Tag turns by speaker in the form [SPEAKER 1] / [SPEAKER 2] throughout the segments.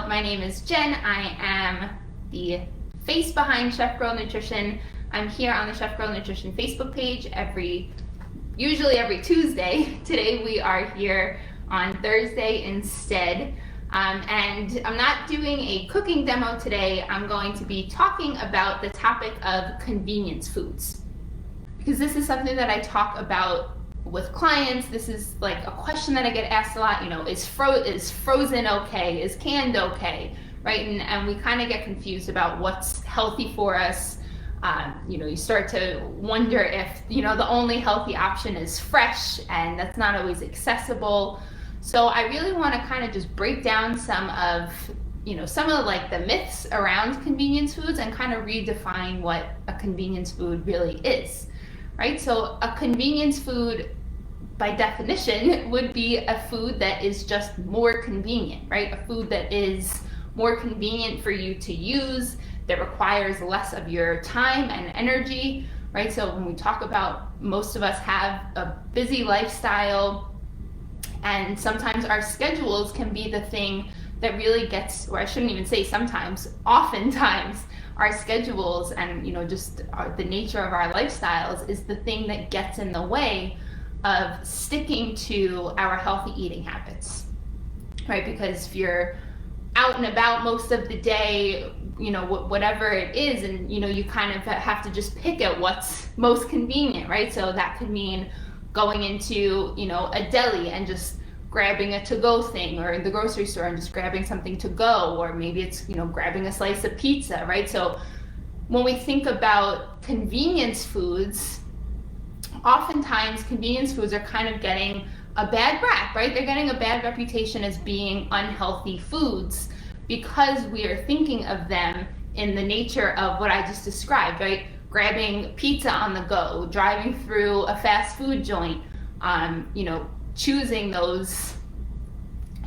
[SPEAKER 1] My name is Jen. I am the face behind Chef Girl Nutrition. I'm here on the Chef Girl Nutrition Facebook page usually every Tuesday. Today we are here on Thursday instead. And I'm not doing a cooking demo today. I'm going to be talking about the topic of convenience foods, because this is something that I talk about with clients. This is like a question that I get asked a lot, is frozen okay? Is canned okay? Right? And we kind of get confused about what's healthy for us. You start to wonder if, the only healthy option is fresh, and that's not always accessible. So I really want to kind of just break down some of like the myths around convenience foods and kind of redefine what a convenience food really is, right? So a convenience food, by definition, would be a food that is just more convenient, right? A food that is more convenient for you to use, that requires less of your time and energy, right? So when we talk about, most of us have a busy lifestyle, and sometimes our schedules can be the thing that really gets, or I shouldn't even say sometimes, oftentimes our schedules and the nature of our lifestyles is the thing that gets in the way of sticking to our healthy eating habits, right? Because if you're out and about most of the day, whatever it is, and you kind of have to just pick at what's most convenient, right? So that could mean going into a deli and just grabbing a to-go thing, or in the grocery store and just grabbing something to go, or maybe it's grabbing a slice of pizza, right? So when we think about convenience foods, oftentimes convenience foods are kind of getting a bad rap, right? They're getting a bad reputation as being unhealthy foods because we are thinking of them in the nature of what I just described, right? Grabbing pizza on the go, driving through a fast food joint, choosing those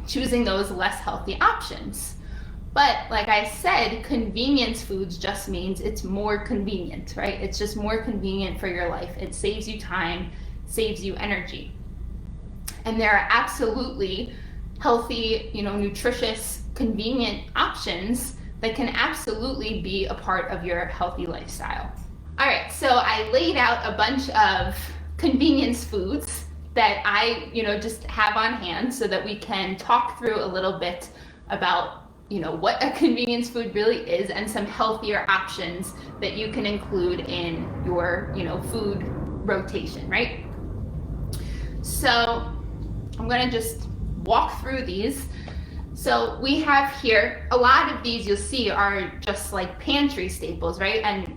[SPEAKER 1] less healthy options. But like I said, convenience foods just means it's more convenient, right? It's just more convenient for your life. It saves you time, saves you energy. And there are absolutely healthy, nutritious, convenient options that can absolutely be a part of your healthy lifestyle. All right, so I laid out a bunch of convenience foods that I, just have on hand so that we can talk through a little bit about, what a convenience food really is and some healthier options that you can include in your, food rotation, right? So I'm going to just walk through these. So we have here, a lot of these you'll see are just like pantry staples, right? And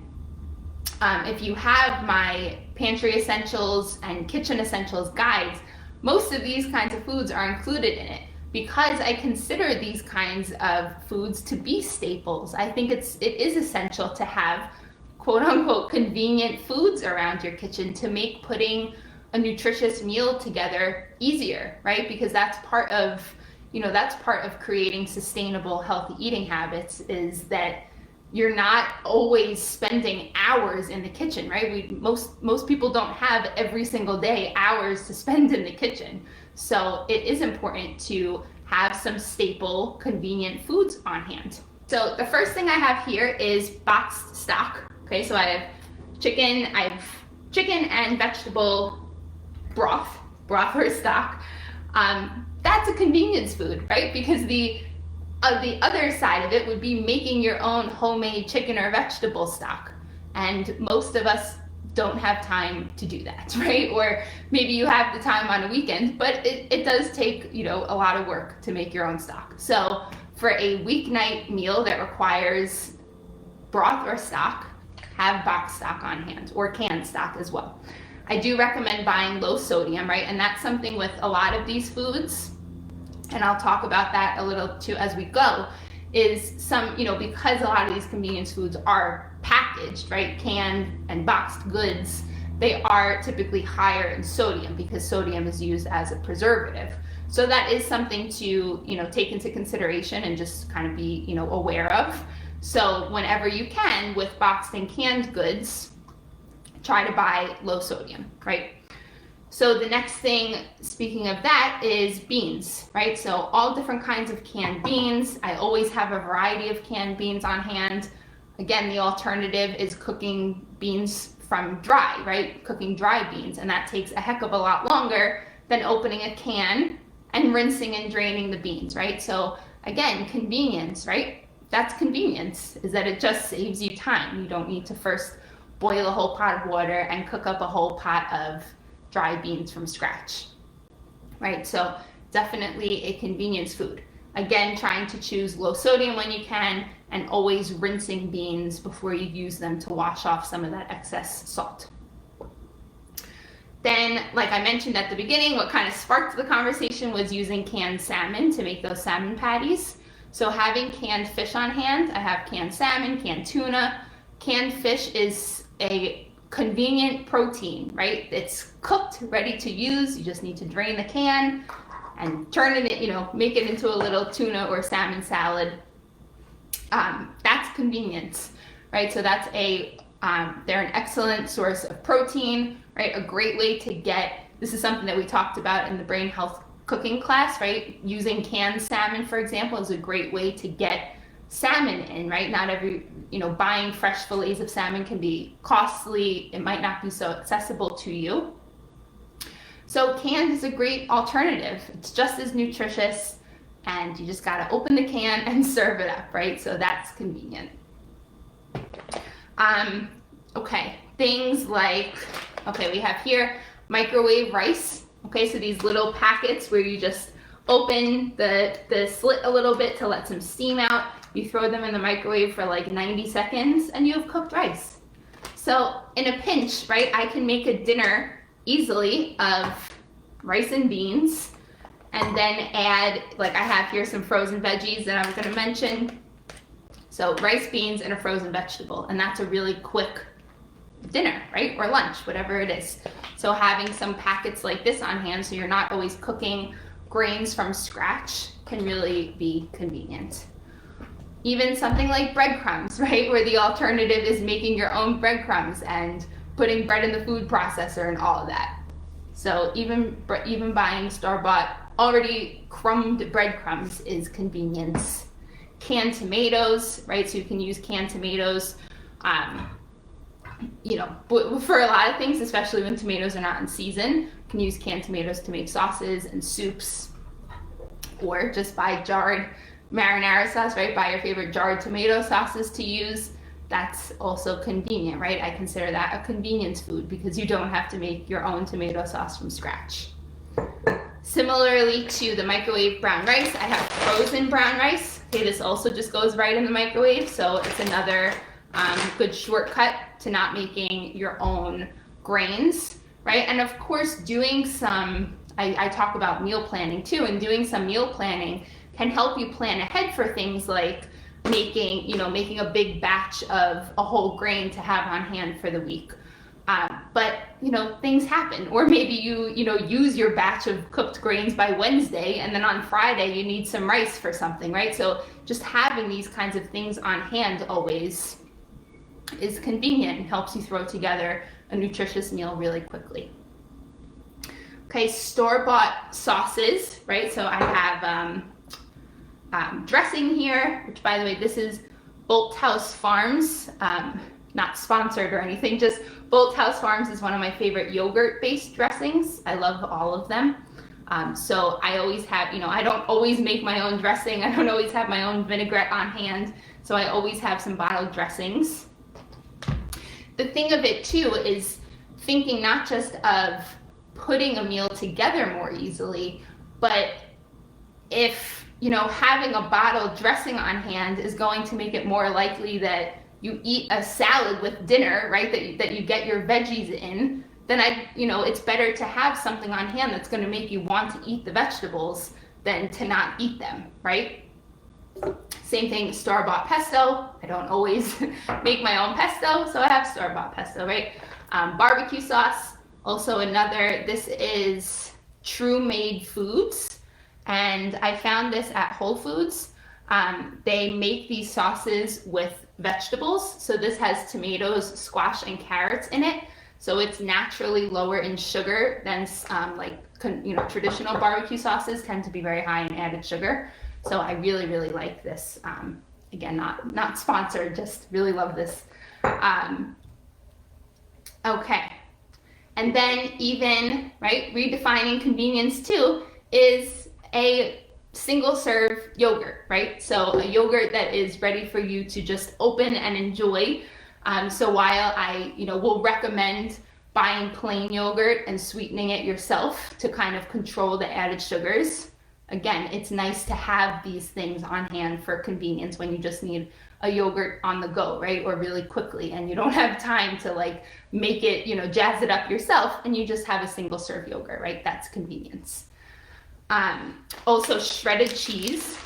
[SPEAKER 1] if you have my pantry essentials and kitchen essentials guides, most of these kinds of foods are included in it because I consider these kinds of foods to be staples. I think it is essential to have quote unquote convenient foods around your kitchen to make putting a nutritious meal together easier, right? Because that's part of creating sustainable healthy eating habits, is that you're not always spending hours in the kitchen, right? Most people don't have every single day hours to spend in the kitchen. So it is important to have some staple, convenient foods on hand. So the first thing I have here is boxed stock. Okay, so I have chicken and vegetable broth or stock. That's a convenience food, right? Because the other side of it would be making your own homemade chicken or vegetable stock. And most of us don't have time to do that, right? Or maybe you have the time on a weekend, but it does take, a lot of work to make your own stock. So for a weeknight meal that requires broth or stock, have boxed stock on hand, or canned stock as well. I do recommend buying low sodium, right? And that's something with a lot of these foods, and I'll talk about that a little too as we go, is some, because a lot of these convenience foods are packaged, right, canned and boxed goods, they are typically higher in sodium because sodium is used as a preservative. So that is something to, take into consideration and just kind of be, aware of. So whenever you can, with boxed and canned goods, try to buy low sodium, right? So the next thing, speaking of that, is beans, right? So all different kinds of canned beans. I always have a variety of canned beans on hand. Again, the alternative is cooking beans from dry, right? Cooking dry beans, and that takes a heck of a lot longer than opening a can and rinsing and draining the beans, right? So again, convenience, right? That's convenience, is that it just saves you time. You don't need to first boil a whole pot of water and cook up a whole pot of dry beans from scratch, right? So definitely a convenience food. Again, trying to choose low sodium when you can, and always rinsing beans before you use them to wash off some of that excess salt. Then, like I mentioned at the beginning, what kind of sparked the conversation was using canned salmon to make those salmon patties. So having canned fish on hand, I have canned salmon, canned tuna. Canned fish is a convenient protein, right? It's cooked, ready to use. You just need to drain the can and turn it, make it into a little tuna or salmon salad. That's convenience, right? So that's they're an excellent source of protein, right? A great way to this is something that we talked about in the brain health cooking class, right? Using canned salmon, for example, is a great way to get salmon in, right? Not every, buying fresh fillets of salmon can be costly. It might not be so accessible to you. So canned is a great alternative. It's just as nutritious, and you just gotta open the can and serve it up, right? So that's convenient. Okay, things like, we have here microwave rice. Okay, so these little packets where you just open the slit a little bit to let some steam out. You throw them in the microwave for like 90 seconds and you have cooked rice. So in a pinch, right, I can make a dinner easily of rice and beans, and then add, like I have here some frozen veggies that I'm gonna mention. So rice, beans, and a frozen vegetable, and that's a really quick dinner, right? Or lunch, whatever it is. So having some packets like this on hand so you're not always cooking grains from scratch can really be convenient. Even something like breadcrumbs, right? Where the alternative is making your own breadcrumbs and putting bread in the food processor and all of that. So even buying store-bought, already crumbed breadcrumbs is convenience. Canned tomatoes, right? So you can use canned tomatoes, for a lot of things, especially when tomatoes are not in season. You can use canned tomatoes to make sauces and soups, or just buy jarred marinara sauce, right? Buy your favorite jarred tomato sauces to use. That's also convenient, right? I consider that a convenience food because you don't have to make your own tomato sauce from scratch. Similarly to the microwave brown rice, I have frozen brown rice. Okay, this also just goes right in the microwave, so it's another good shortcut to not making your own grains, right? And of course, doing some, I talk about meal planning too, and doing some meal planning can help you plan ahead for things like making a big batch of a whole grain to have on hand for the week. But things happen, or maybe you use your batch of cooked grains by Wednesday, and then on Friday you need some rice for something, right? So just having these kinds of things on hand always is convenient and helps you throw together a nutritious meal really quickly. Okay, store-bought sauces, right? So I have dressing here, which, by the way, this is Bolthouse Farms, not sponsored or anything, just Bolthouse Farms is one of my favorite yogurt-based dressings. I love all of them. So I always have, I don't always make my own dressing. I don't always have my own vinaigrette on hand. So I always have some bottled dressings. The thing of it too is thinking not just of putting a meal together more easily, but if, having a bottled dressing on hand is going to make it more likely that you eat a salad with dinner, right? That you get your veggies in, then it's better to have something on hand that's going to make you want to eat the vegetables than to not eat them, right? Same thing, store-bought pesto. I don't always make my own pesto, so I have store-bought pesto, right? Barbecue sauce, also another. This is True Made Foods, and I found this at Whole Foods. They make these sauces with vegetables. So this has tomatoes, squash, and carrots in it. So it's naturally lower in sugar than traditional barbecue sauces tend to be very high in added sugar. So I really, really like this. Again, not sponsored, just really love this. Okay. And then even, right, redefining convenience too is a single serve yogurt, right? So a yogurt that is ready for you to just open and enjoy. So while I, will recommend buying plain yogurt and sweetening it yourself to kind of control the added sugars, again, it's nice to have these things on hand for convenience when you just need a yogurt on the go, right? Or really quickly, and you don't have time to like make it, jazz it up yourself, and you just have a single serve yogurt, right? That's convenience. Also shredded cheese,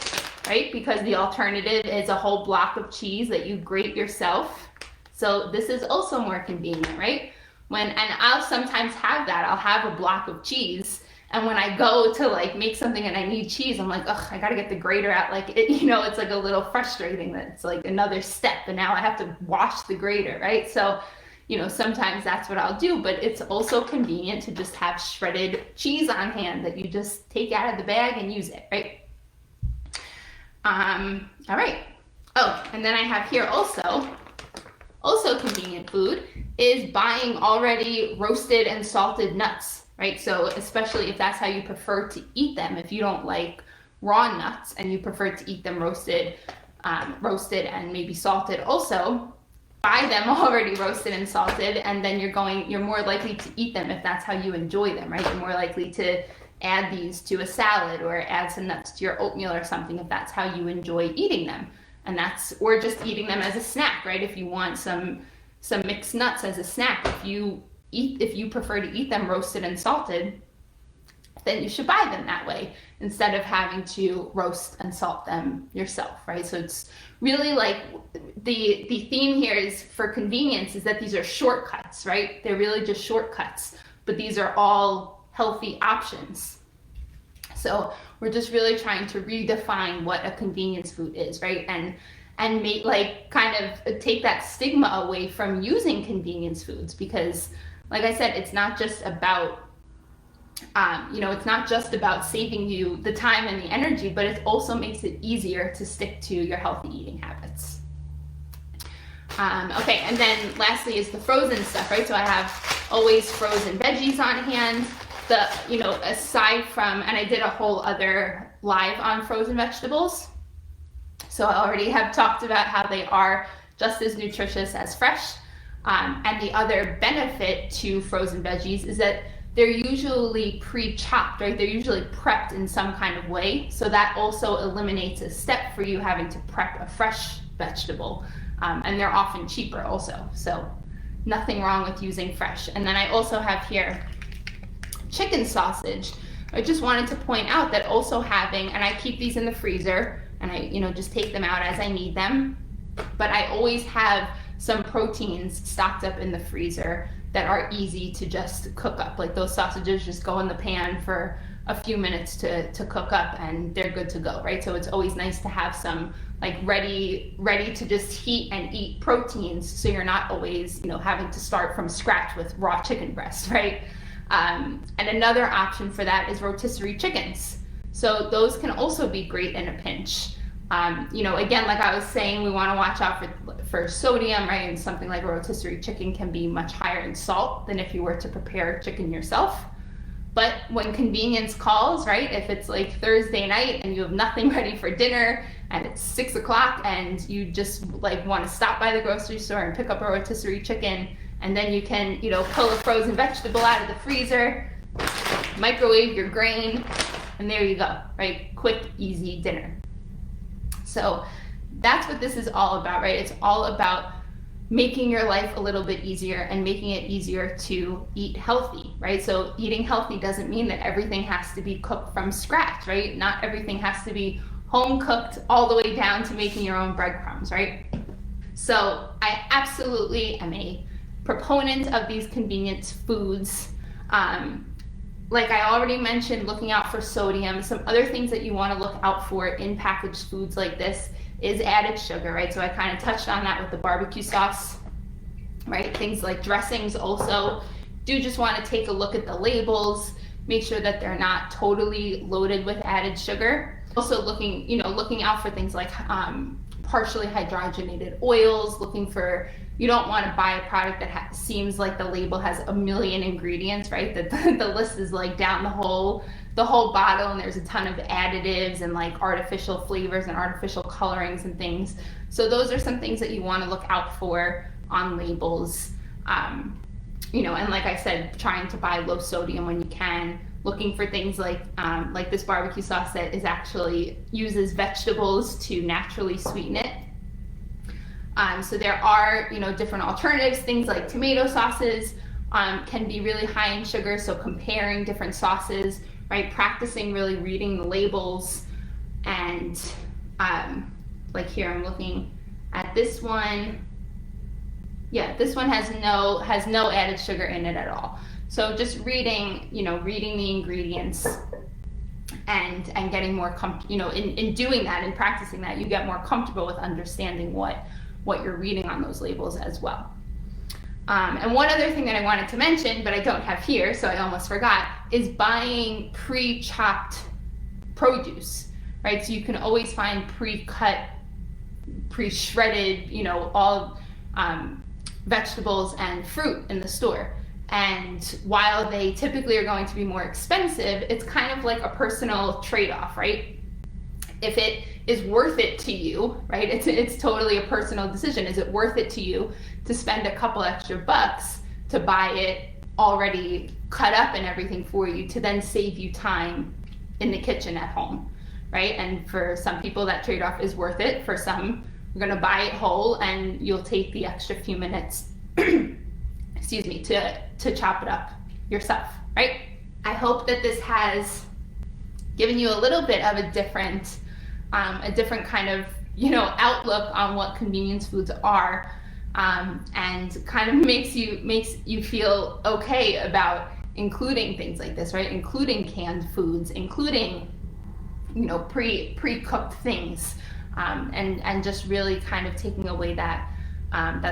[SPEAKER 1] right? Because the alternative is a whole block of cheese that you grate yourself. So this is also more convenient, right? And I'll sometimes have that. I'll have a block of cheese, and when I go to like make something and I need cheese, I'm like, ugh, I gotta get the grater out. Like it's like a little frustrating that it's like another step, and now I have to wash the grater, right? So, sometimes that's what I'll do, but it's also convenient to just have shredded cheese on hand that you just take out of the bag and use it, right? All right. Oh, and then I have here also convenient food is buying already roasted and salted nuts. Right, so especially if that's how you prefer to eat them, if you don't like raw nuts and you prefer to eat them roasted and maybe salted also, buy them already roasted and salted, and then you're more likely to eat them if that's how you enjoy them, right? You're more likely to add these to a salad or add some nuts to your oatmeal or something if that's how you enjoy eating them. Or just eating them as a snack, right? If you want some mixed nuts as a snack, if you prefer to eat them roasted and salted, then you should buy them that way instead of having to roast and salt them yourself, right? So it's really like the theme here is for convenience is that these are shortcuts, right? They're really just shortcuts, but these are all healthy options. So we're just really trying to redefine what a convenience food is, right? And make kind of take that stigma away from using convenience foods, because like I said, it's not just about, it's not just about saving you the time and the energy, but it also makes it easier to stick to your healthy eating habits. Okay, and then lastly is the frozen stuff, right? So I have always frozen veggies on hand. Aside from, and I did a whole other live on frozen vegetables. So I already have talked about how they are just as nutritious as fresh. And the other benefit to frozen veggies is that they're usually pre-chopped, right? They're usually prepped in some kind of way. So that also eliminates a step for you having to prep a fresh vegetable. And they're often cheaper also. So nothing wrong with using fresh. And then I also have here chicken sausage. I just wanted to point out that also having, and I keep these in the freezer and I, just take them out as I need them. But I always have some proteins stocked up in the freezer that are easy to just cook up. Like those sausages just go in the pan for a few minutes to cook up and they're good to go, right? So it's always nice to have some like ready to just heat and eat proteins, so you're not always, having to start from scratch with raw chicken breast, right? And another option for that is rotisserie chickens. So those can also be great in a pinch. Again, like I was saying, we want to watch out for sodium, right? And something like a rotisserie chicken can be much higher in salt than if you were to prepare chicken yourself. But when convenience calls, right? If it's like Thursday night and you have nothing ready for dinner and it's 6 o'clock and you just like want to stop by the grocery store and pick up a rotisserie chicken, and then you can, pull a frozen vegetable out of the freezer, microwave your grain, and there you go, right? Quick, easy dinner. So that's what this is all about, right? It's all about making your life a little bit easier and making it easier to eat healthy, right? So eating healthy doesn't mean that everything has to be cooked from scratch, right? Not everything has to be home cooked all the way down to making your own breadcrumbs, right? So I absolutely am a proponent of these convenience foods. Like I already mentioned, looking out for sodium. Some other things that you want to look out for in packaged foods like this is added sugar, right? So I kind of touched on that with the barbecue sauce. right? Things like dressings also do just want to take a look at the labels, make sure that they're not totally loaded with added sugar. Also looking out for things like partially hydrogenated oils, looking for, you don't want to buy a product that seems like the label has a million ingredients, right? That the list is like down the whole bottle, and there's a ton of additives and like artificial flavors and artificial colorings and things. So those are some things that you want to look out for on labels. And like I said, trying to buy low sodium when you can, looking for things like this barbecue sauce that is actually uses vegetables to naturally sweeten it. So there are, different alternatives. Things like tomato sauces can be really high in sugar. So comparing different sauces, right? Practicing really reading the labels. And like here, I'm looking at this one. Yeah, this one has no added sugar in it at all. So just reading the ingredients and getting more comfortable, in doing that and practicing that, you get more comfortable with understanding what you're reading on those labels as well. And one other thing that I wanted to mention, but I don't have here, so I almost forgot, is buying pre-chopped produce, right? So you can always find pre-cut, pre-shredded, all vegetables and fruit in the store. And while they typically are going to be more expensive, it's kind of like a personal trade-off, right? If it is worth it to you, right? It's totally a personal decision. Is it worth it to you to spend a couple extra bucks to buy it already cut up and everything for you, to then save you time in the kitchen at home, right? And for some people that trade-off is worth it. For some, you're gonna buy it whole and you'll take the extra few minutes excuse me, to chop it up yourself, right? I hope that this has given you a little bit of a different kind of, outlook on what convenience foods are, and kind of makes you feel okay about including things like this, right? Including canned foods, including, pre-cooked things, and just really kind of taking away that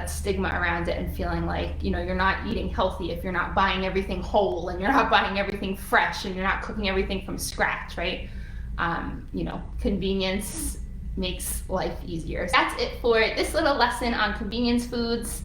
[SPEAKER 1] stigma around it, and feeling like, you're not eating healthy if you're not buying everything whole, and you're not buying everything fresh, and you're not cooking everything from scratch, right? Convenience makes life easier. That's it for this little lesson on convenience foods.